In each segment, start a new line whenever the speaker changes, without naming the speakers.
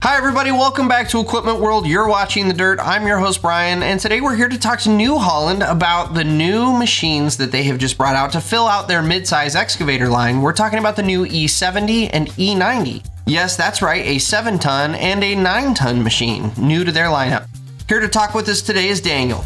Hi everybody, welcome back to Equipment World. You're watching The Dirt. I'm your host Brian, and today we're here to talk to New Holland about the new machines that they have just brought out to fill out their mid-size excavator line. We're talking about the new E70 and E90. Yes, that's right, a 7-ton and a 9-ton machine, new to their lineup. Here to talk with us today is Daniel.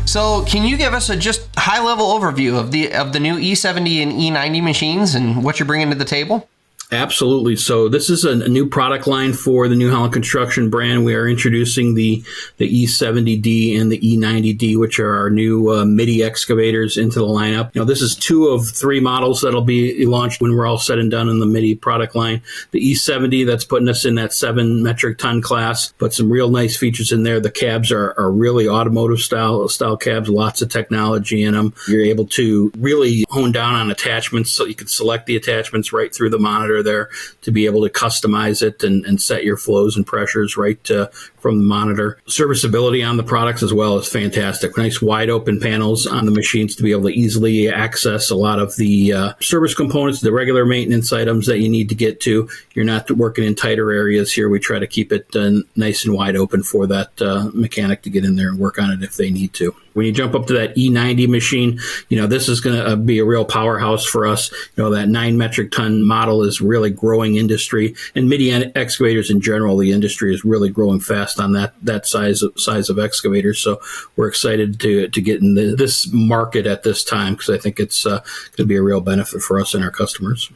So can you give us a just high-level overview of the new E70 and E90 machines and what you're bringing to the table?
Absolutely. So this is a new product line for the New Holland Construction brand. We are introducing the E70D and the E90D, which are our new Midi excavators, into the lineup. This is 2 of 3 models that'll be launched when we're all said and done in the Midi product line. The E70, that's putting us in that 7 metric ton class, but some real nice features in there. The cabs are really automotive style cabs, lots of technology in them. You're able to really hone down on attachments, so you can select the attachments right through the monitor there to be able to customize it and set your flows and pressures right from the monitor. Serviceability on the products as well is fantastic. Nice wide open panels on the machines to be able to easily access a lot of the service components, the regular maintenance items that you need to get to. You're not working in tighter areas here. We try to keep it nice and wide open for that mechanic to get in there and work on it if they need to. When you jump up to that E90 machine, this is going to be a real powerhouse for us. That 9 metric ton model is really growing industry, and Midi excavators in general, the industry is really growing fast on that size of excavators. So we're excited to get in this market at this time, because I think it's going to be a real benefit for us and our customers.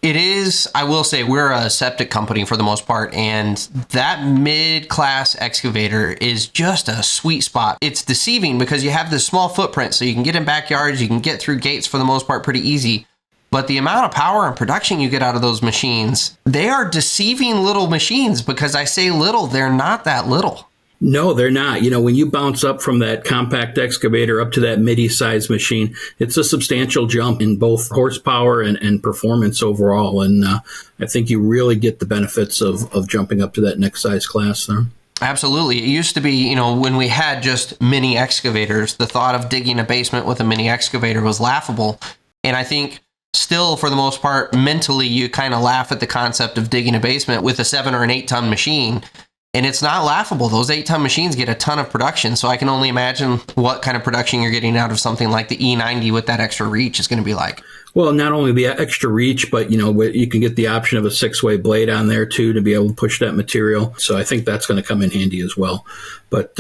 It is, I will say, we're a septic company for the most part, and that mid-class excavator is just a sweet spot. It's deceiving because you have this small footprint, so you can get in backyards, you can get through gates for the most part pretty easy. But the amount of power and production you get out of those machines, they are deceiving little machines, because I say little, they're not that little.
No, they're not. When you bounce up from that compact excavator up to that Midi size machine, it's a substantial jump in both horsepower and performance overall. And I think you really get the benefits of jumping up to that next size class there.
Absolutely. It used to be, when we had just mini excavators, the thought of digging a basement with a mini excavator was laughable. And I think still, for the most part, mentally, you kind of laugh at the concept of digging a basement with a 7 or an 8-ton machine. And it's not laughable. Those 8-ton machines get a ton of production. So I can only imagine what kind of production you're getting out of something like the E90 with that extra reach is going to be like.
Well, not only the extra reach, but, you can get the option of a 6-way blade on there, too, to be able to push that material. So I think that's going to come in handy as well. But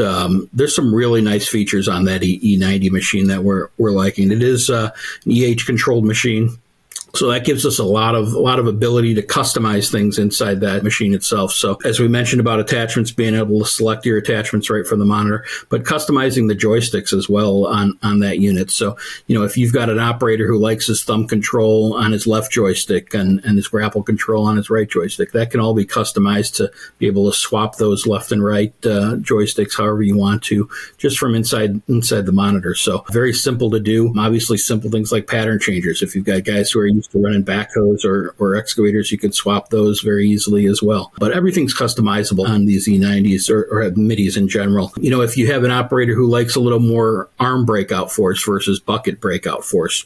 there's some really nice features on that E90 machine that we're liking. It is an EH-controlled machine. So that gives us a lot of ability to customize things inside that machine itself. So as we mentioned about attachments, being able to select your attachments right from the monitor, but customizing the joysticks as well on that unit. So, if you've got an operator who likes his thumb control on his left joystick and his grapple control on his right joystick, that can all be customized to be able to swap those left and right joysticks however you want to, just from inside the monitor. So very simple to do. Obviously, simple things like pattern changers. If you've got guys who are used to running backhoes or excavators, you can swap those very easily as well. But everything's customizable on these E90s or Midis in general. If you have an operator who likes a little more arm breakout force versus bucket breakout force,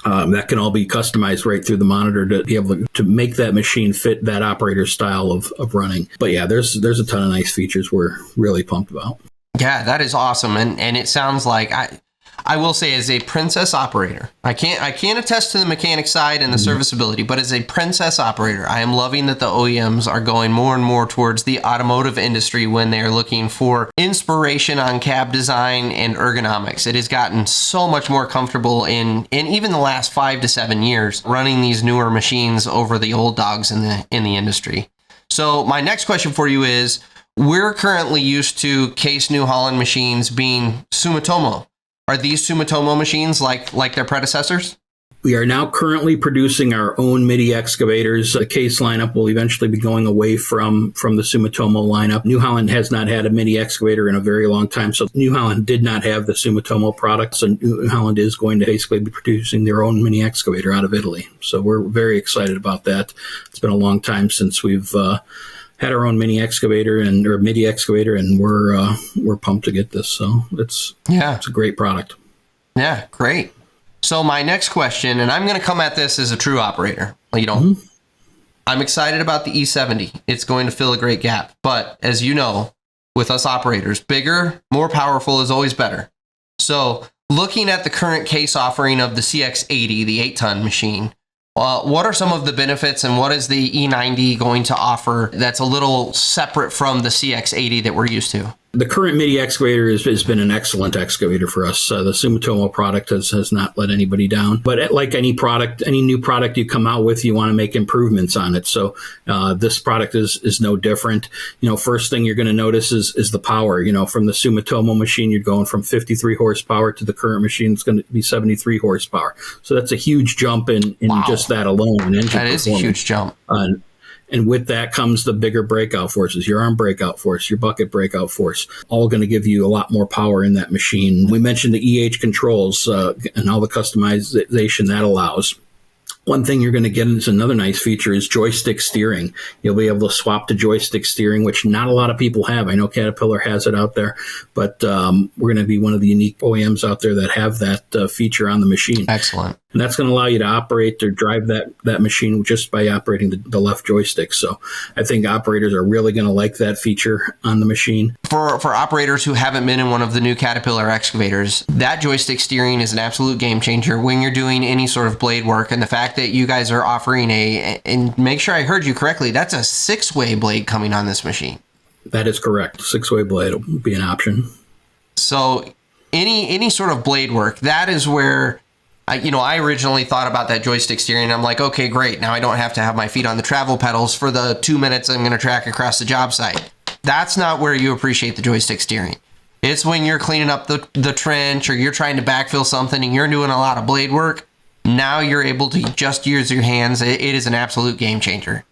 that can all be customized right through the monitor to be able to make that machine fit that operator style of running. But yeah, there's a ton of nice features we're really pumped about.
Yeah, that is awesome. And it sounds like I will say, as a princess operator, I can't attest to the mechanic side and the serviceability, but as a princess operator, I am loving that the OEMs are going more and more towards the automotive industry when they are looking for inspiration on cab design and ergonomics. It has gotten so much more comfortable in even the last 5 to 7 years running these newer machines over the old dogs in the industry. So my next question for you is, we're currently used to Case New Holland machines being Sumitomo. Are these Sumitomo machines like their predecessors?
We are now currently producing our own Midi excavators. The Case lineup will eventually be going away from the Sumitomo lineup. New Holland has not had a Midi excavator in a very long time, so New Holland did not have the Sumitomo product. So New Holland is going to basically be producing their own Mini excavator out of Italy. So we're very excited about that. It's been a long time since we've had our own Midi excavator, and we're pumped to get this. So it's a great product.
Yeah, great. So my next question, and I'm going to come at this as a true operator. I'm excited about the E70. It's going to fill a great gap. But as you know, with us operators, bigger, more powerful is always better. So looking at the current case offering of the CX80, the 8-ton machine, what are some of the benefits and what is the E90 going to offer that's a little separate from the CX80 that we're used to?
The current Midi excavator has been an excellent excavator for us. The Sumitomo product has not let anybody down. But like any product, any new product you come out with, you want to make improvements on it. So this product is no different. First thing you're going to notice is the power. From the Sumitomo machine, you're going from 53 horsepower to the current machine. It's going to be 73 horsepower. So that's a huge jump in just that alone.
That is a huge jump.
And with that comes the bigger breakout forces, your arm breakout force, your bucket breakout force, all going to give you a lot more power in that machine. We mentioned the EH controls and all the customization that allows. One thing you're going to get is another nice feature is joystick steering. You'll be able to swap to joystick steering, which not a lot of people have. I know Caterpillar has it out there, but we're going to be one of the unique OEMs out there that have that feature on the machine.
Excellent.
And that's going to allow you to operate or drive that machine just by operating the left joystick. So I think operators are really going to like that feature on the machine.
For operators who haven't been in one of the new Caterpillar excavators, that joystick steering is an absolute game changer when you're doing any sort of blade work. And the fact that you guys are offering and make sure I heard you correctly, that's a 6-way blade coming on this machine.
That is correct. 6-way blade will be an option.
So any sort of blade work, that is where I originally thought about that joystick steering. And I'm like, okay, great. Now I don't have to have my feet on the travel pedals for the 2 minutes I'm going to track across the job site. That's not where you appreciate the joystick steering. It's when you're cleaning up the trench or you're trying to backfill something and you're doing a lot of blade work. Now you're able to just use your hands. It is an absolute game changer.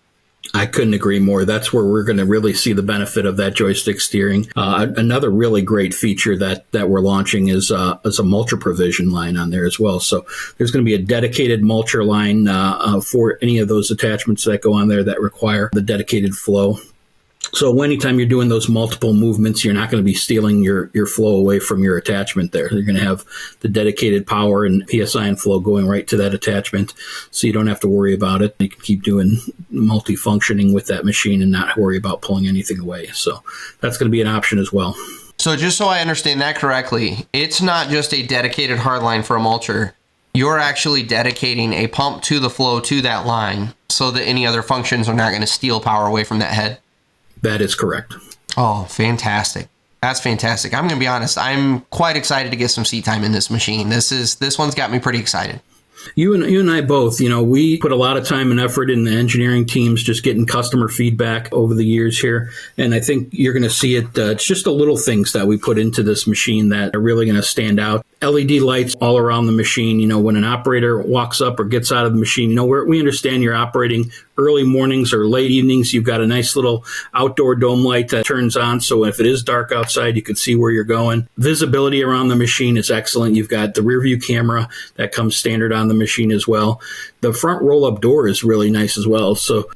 I couldn't agree more. That's where we're going to really see the benefit of that joystick steering. Another really great feature that we're launching is a mulcher provision line on there as well. So there's going to be a dedicated mulcher line for any of those attachments that go on there that require the dedicated flow. So anytime you're doing those multiple movements, you're not going to be stealing your flow away from your attachment there. You're going to have the dedicated power and PSI and flow going right to that attachment, so you don't have to worry about it. You can keep doing multi-functioning with that machine and not worry about pulling anything away. So that's going to be an option as well.
So just so I understand that correctly, it's not just a dedicated hardline for a mulcher. You're actually dedicating a pump to the flow to that line so that any other functions are not going to steal power away from that head.
That is correct.
Oh, fantastic. That's fantastic. I'm going to be honest. I'm quite excited to get some seat time in this machine. This one's got me pretty excited.
You and I both, we put a lot of time and effort in the engineering teams just getting customer feedback over the years here. And I think you're going to see it. It's just the little things that we put into this machine that are really going to stand out. LED lights all around the machine. When an operator walks up or gets out of the machine, we understand you're operating early mornings or late evenings. You've got a nice little outdoor dome light that turns on. So if it is dark outside, you can see where you're going. Visibility around the machine is excellent. You've got the rear view camera that comes standard on the machine as well. The front roll-up door is really nice as well. So,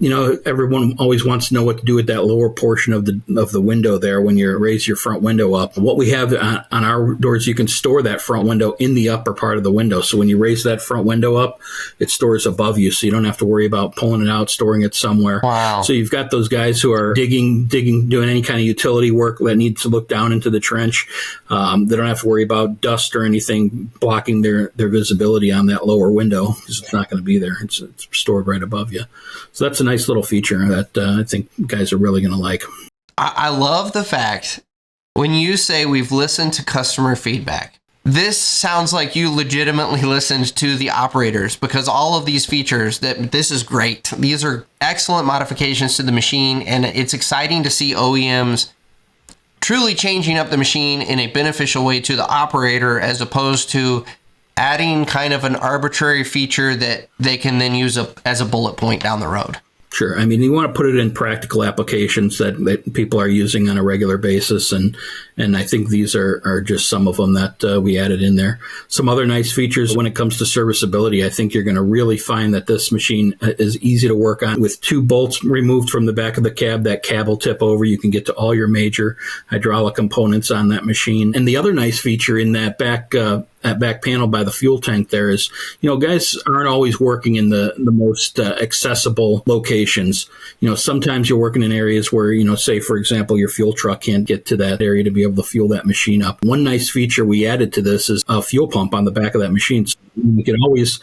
everyone always wants to know what to do with that lower portion of the window there when you raise your front window up. What we have on our doors, you can store that front window in the upper part of the window. So when you raise that front window up, it stores above you. So you don't have to worry about pulling it out, storing it somewhere.
Wow.
So you've got those guys who are digging, doing any kind of utility work that needs to look down into the trench. They don't have to worry about dust or anything blocking their visibility on that lower window because it's not going to be there. It's stored right above you. So that's a nice little feature that I think guys are really going to like.
I love the fact when you say we've listened to customer feedback. This sounds like you legitimately listened to the operators, because all of these features, this is great. These are excellent modifications to the machine, and it's exciting to see OEMs truly changing up the machine in a beneficial way to the operator, as opposed to adding kind of an arbitrary feature that they can then use as a bullet point down the road.
Sure. I mean, you want to put it in practical applications that people are using on a regular basis. And I think these are just some of them that we added in there. Some other nice features when it comes to serviceability. I think you're going to really find that this machine is easy to work on. With 2 bolts removed from the back of the cab, that cab will tip over. You can get to all your major hydraulic components on that machine. And the other nice feature in that back that back panel by the fuel tank there is, guys aren't always working in the most accessible locations. Sometimes you're working in areas where, say, for example, your fuel truck can't get to that area to be able to fuel that machine up. One nice feature we added to this is a fuel pump on the back of that machine. So you can always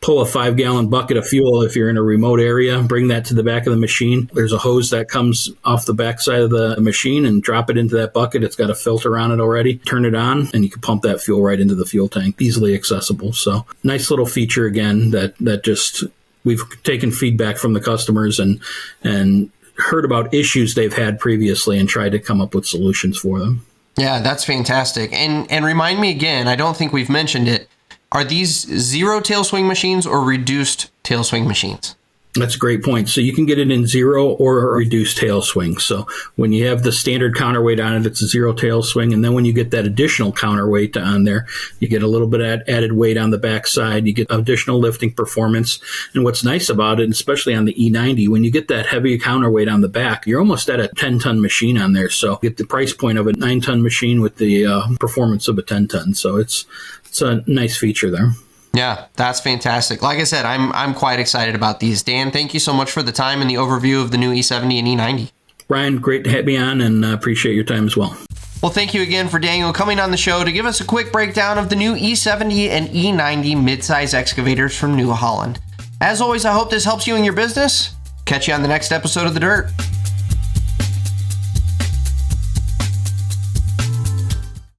pull a 5-gallon bucket of fuel if you're in a remote area, bring that to the back of the machine. There's a hose that comes off the back side of the machine and drop it into that bucket. It's got a filter on it already. Turn it on and you can pump that fuel right into the fuel tank. Easily accessible. So nice little feature again that just we've taken feedback from the customers and heard about issues they've had previously and tried to come up with solutions for them.
Yeah, that's fantastic. And remind me again, I don't think we've mentioned it. Are these zero tail swing machines or reduced tail swing machines?
That's a great point. So you can get it in zero or a reduced tail swing. So when you have the standard counterweight on it, it's a zero tail swing. And then when you get that additional counterweight on there, you get a little bit of added weight on the backside. You get additional lifting performance. And what's nice about it, especially on the E90, when you get that heavy counterweight on the back, you're almost at a 10-ton machine on there. So you get the price point of a 9-ton machine with the performance of a 10-ton. So it's a nice feature there.
Yeah, that's fantastic. Like I said, I'm quite excited about these. Dan, thank you so much for the time and the overview of the new E70 and E90.
Brian, great to have me on and appreciate your time as well.
Well, thank you again for Daniel coming on the show to give us a quick breakdown of the new E70 and E90 midsize excavators from New Holland. As always, I hope this helps you in your business. Catch you on the next episode of The Dirt.